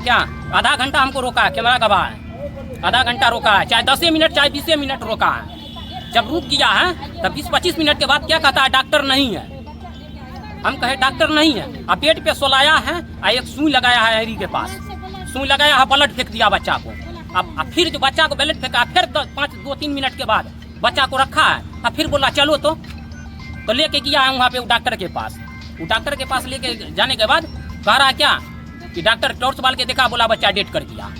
क्या, आधा घंटा हमको रोका है, कैमरा गवाह है, आधा घंटा रोका है, चाहे 10 मिनट चाहे 20 मिनट रोका है। जब रुक गया है तब 20-25 मिनट के बाद क्या कहता है, डॉक्टर नहीं है। हम कहे डॉक्टर नहीं है, अब पेट पे सोलाया है, एक सुई लगाया है एरी के पास, सुई लगाया है, ब्लड फेंक दिया बच्चा को। अब फिर जो बच्चा को ब्लड फेंका, फिर 2-3 मिनट के बाद बच्चा को रखा है, अब फिर बोला चलो तो लेके गया है वहाँ पे डॉक्टर के पास। वो डॉक्टर के पास लेके जाने के बाद कह रहा है क्या कि डॉक्टर टॉर्च बाल के देखा, बोला बच्चा डेट कर दिया।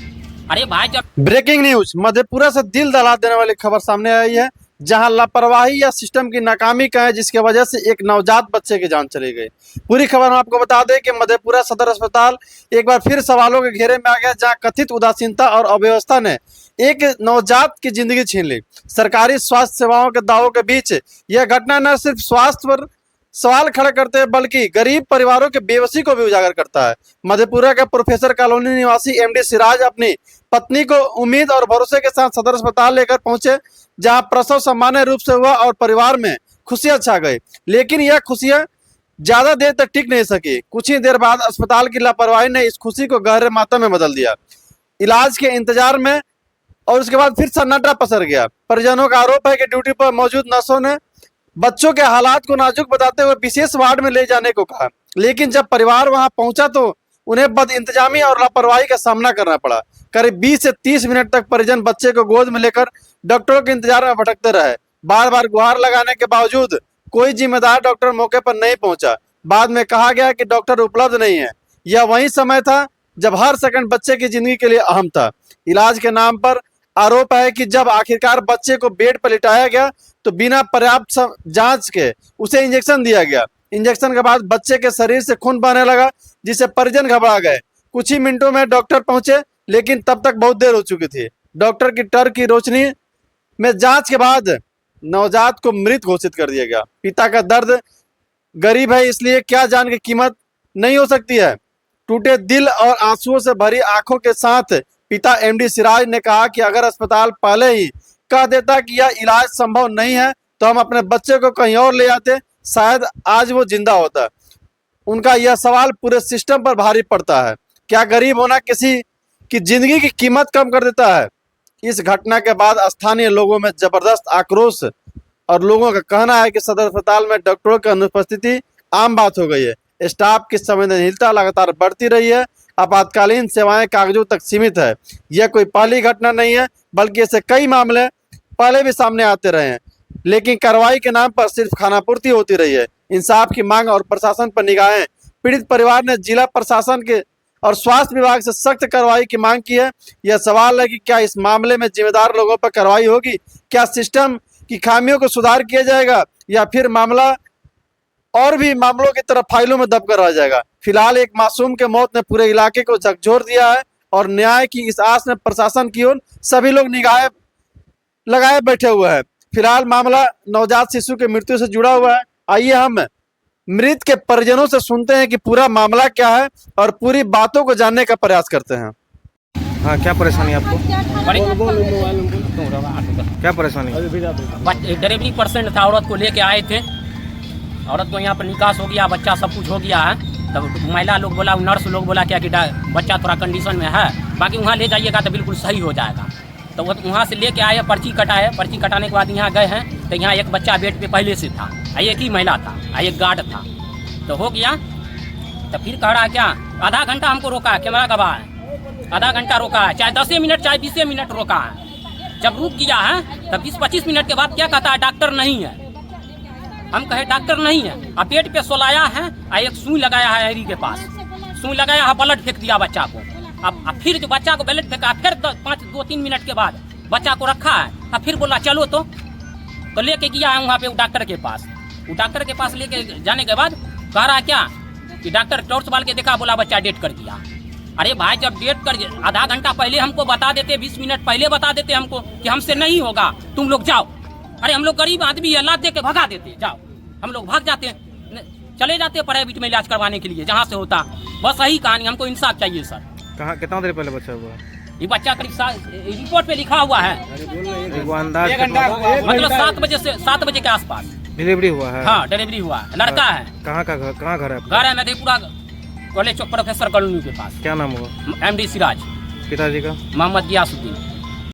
अरे भाई, जब ब्रेकिंग न्यूज मधेपुरा से दिल दहला देने वाली खबर सामने आई है, जहां लापरवाही या सिस्टम की नाकामी का है, जिसके वजह से एक नवजात बच्चे की जान चली गई। पूरी खबर हम आपको बता दें कि मधेपुरा सदर अस्पताल एक बार फिर सवालों के घेरे में आ गया, जहां कथित उदासीनता और अव्यवस्था ने एक नवजात की जिंदगी छीन ली। सरकारी स्वास्थ्य सेवाओं के दावों के बीच यह घटना न सिर्फ स्वास्थ्य पर सवाल खड़ा करते हैं, बल्कि गरीब परिवारों के बेबसी को भी उजागर करता है। मधेपुरा के प्रोफेसर कॉलोनी निवासी एमडी सिराज अपनी पत्नी को उम्मीद और भरोसे के साथ सदर अस्पताल लेकर पहुंचे, जहां प्रसव सामान्य रूप से हुआ और परिवार में खुशियां छा गई। लेकिन यह खुशियां ज्यादा देर तक टिक नहीं सकी। कुछ ही देर बाद अस्पताल की लापरवाही ने इस खुशी को गहरे मातम में बदल दिया। इलाज के इंतजार में और उसके बाद फिर सन्नाटा पसर गया। परिजनों का आरोप है कि ड्यूटी पर मौजूद नर्सों ने बच्चों के हालात को नाजुक बताते हुए विशेष वार्ड में ले जाने को कहा, लेकिन जब परिवार वहां पहुंचा तो उन्हें बदइंतजामी और लापरवाही का सामना करना पड़ा। करीब 20 से 30 मिनट तक परिजन बच्चे को गोद में लेकर डॉक्टरों के इंतजार में भटकते रहे। बार बार गुहार लगाने के बावजूद कोई जिम्मेदार डॉक्टर मौके पर नहीं पहुंचा। बाद में कहा गया कि डॉक्टर उपलब्ध नहीं है। यह वही समय था जब हर सेकंड बच्चे की जिंदगी के लिए अहम था। इलाज के नाम पर आरोप है कि जब आखिरकार बच्चे को बेड पर लिटाया गया तो बिना पर्याप्त जांच के उसे इंजेक्शन दिया गया। इंजेक्शन के बाद बच्चे के शरीर से खून बहने लगा, जिससे परिजन घबरा गए। कुछ ही मिनटों में डॉक्टर पहुंचे, लेकिन तब तक बहुत देर हो चुकी थी। डॉक्टर की टर की रोशनी में जांच के बाद नवजात को मृत घोषित कर दिया गया। पिता का दर्द गरीब है, इसलिए क्या जान की कीमत नहीं हो सकती है। टूटे दिल और आंसुओं से भरी आंखों के साथ पिता एमडी सिराज ने कहा कि अगर अस्पताल पहले ही कह देता कि यह इलाज संभव नहीं है तो हम अपने बच्चे को कहीं और ले आते, शायद आज वो जिंदा होता। उनका यह सवाल पूरे सिस्टम पर भारी पड़ता है। क्या गरीब होना किसी की जिंदगी की कीमत कम कर देता है? इस घटना के बाद स्थानीय लोगों में जबरदस्त आक्रोश और लोगों का कहना है कि सदर अस्पताल में डॉक्टरों की अनुपस्थिति आम बात हो गई है। स्टाफ की संवेदनशीलता लगातार बढ़ती रही है। आपातकालीन सेवाएं कागजों तक सीमित है। यह कोई पहली घटना नहीं है, बल्कि ऐसे कई मामले पहले भी सामने आते रहे हैं, लेकिन कार्रवाई के नाम पर सिर्फ खानापूर्ति होती रही है। इंसाफ की मांग और प्रशासन पर निगाहें। पीड़ित परिवार ने जिला प्रशासन के और स्वास्थ्य विभाग से सख्त कार्रवाई की मांग की है। यह सवाल है कि क्या इस मामले में जिम्मेदार लोगों पर कार्रवाई होगी? क्या सिस्टम की खामियों को सुधार किया जाएगा, या फिर मामला और भी मामलों की तरफ फाइलों में दबकर रह जाएगा? फिलहाल एक मासूम के मौत ने पूरे इलाके को झकझोर दिया है और न्याय की इस आस में प्रशासन की ओर सभी लोग निगाहें लगाए बैठे हुए हैं। फिलहाल मामला नवजात शिशु की मृत्यु से जुड़ा हुआ है। आइए हम मृत के परिजनों से सुनते हैं कि पूरा मामला क्या है और पूरी बातों को जानने का प्रयास करते हैं। हाँ, क्या परेशानी आपको? क्या परेशानी? डिलीवरी पर्सेंट था, औरत को लेके आए थे। औरत को यहाँ पर निकास हो गया, बच्चा सब कुछ हो गया है। तब महिला लोग बोला, नर्स लोग बोला क्या कि बच्चा थोड़ा कंडीशन में है, बाकी वहाँ ले जाइएगा तो बिल्कुल सही हो जाएगा। तो वो वहाँ से लेके आए, पर्ची कटाए। पर्ची कटाने के बाद यहाँ गए हैं तो यहाँ एक बच्चा बेड पे पहले से था, एक ही महिला था, एक गार्ड था। तो हो गया, तो फिर कह रहा क्या, आधा घंटा हमको रोका है, कैमरा गवाह है, आधा घंटा रोका है, चाहे 10 मिनट चाहे 20 मिनट रोका है। जब रुक गया है तब 20-25 मिनट के बाद क्या कहता है, डॉक्टर नहीं है। हम कहे डॉक्टर नहीं है, अब पेट पे सोलाया है, एक सुई लगाया है एरी के पास, सुई लगाया है, ब्लड फेंक दिया बच्चा को। अब फिर जो बच्चा को ब्लड फेंका, फिर 2-3 मिनट के बाद बच्चा को रखा है, अब फिर बोला चलो तो लेके गया है वहाँ पे डॉक्टर के पास। वो डॉक्टर के पास लेके जाने के बाद कह रहा क्या कि डॉक्टर टॉर्च बाल के देखा, बोला बच्चा डेट कर दिया। अरे भाई, जब डेट कर आधा घंटा पहले हमको बता देते, 20 मिनट पहले बता देते हमको कि हमसे नहीं होगा, तुम लोग जाओ। अरे हम लोग गरीब आदमी है, लाद दे के भगा देते, जाओ। हम लोग भाग जाते, चले जाते प्राइवेट में इलाज करवाने के लिए, जहाँ से होता। बस यही कहानी, हमको इंसाफ चाहिए सर। कहाँ, कितना देर पहले बच्चा हुआ? ये बच्चा करीब रिपोर्ट पे लिखा हुआ है, मतलब 7 बजे के आसपास डिलीवरी हुआ है। हाँ, डिलीवरी हुआ है, लड़का है। कहाँ का घर? कहाँ घर है? घर है मधेपुरा, कॉलेज चौक प्रोफेसर कॉलोनी के पास। क्या नाम हुआ? MD सिराज, पिताजी का? मोहम्मद गियासुद्दीन।